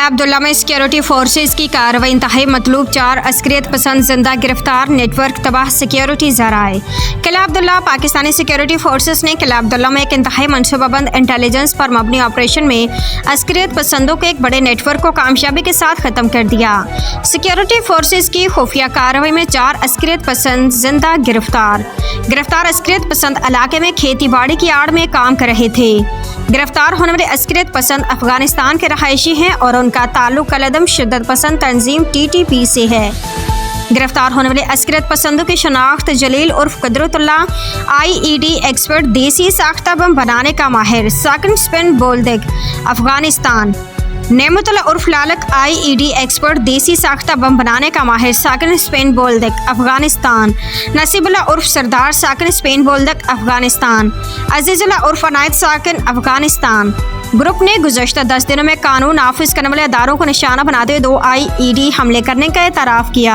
किला अब्दुल्ला में security forces की कार्रवाई इंतहाई मतलूब 4 अस्करियत पसंद जिंदा गिरफ्तार नेटवर्क तबाह सिक्योरिटी जराए। किला अब्दुल्ला पाकिस्तानी सिक्योरिटी फोर्सेज ने किला अब्दुल्ला में एक इंतहाई मनसूबाबंद इंटेलिजेंस पर मबनी ऑपरेशन में अस्करियत पसंदों के एक बड़े नेटवर्क को कामयाबी के साथ खत्म कर दिया। सिक्योरिटी फोर्सेज की खुफिया कार्रवाई में 4 अस्करियत पसंद जिंदा गिरफ्तार अस्करियत पसंद इलाके में खेती बाड़ी की आड़ में काम कर रहे थे। गिरफ्तार होने वाले अस्करियत पसंद अफगानिस्तान के रहायशी हैं और उनका ताल्लुक कलदम शिद्दत पसंद तंजीम TTP से है। गिरफ्तार होने वाले अस्करियत पसंदों की शनाख्त जलील उर्फ कुदरतुल्ला IED एक्सपर्ट, देसी साख्ता बम बनाने का माहिर, साकिन स्पिन बोल्दिक अफगानिस्तान। नेमतुल्ला उर्फ लालक IED एक्सपर्ट, देसी साख्ता बम बनाने का माहिर, साकिन स्पेन बोल्दिक अफगानिस्तान। नसीबुल्ला उर्फ सरदार, साकिन स्पेन बोल्दिक अफगानिस्तान। अजीजुल्ला उर्फ अनायत, साकिन अफगानिस्तान। ग्रुप ने गुज़श्ता 10 दिनों में कानून नाफिज करने वाले अदारों को निशाना बनाते हुए 2 IED हमले करने का एतराफ़ किया।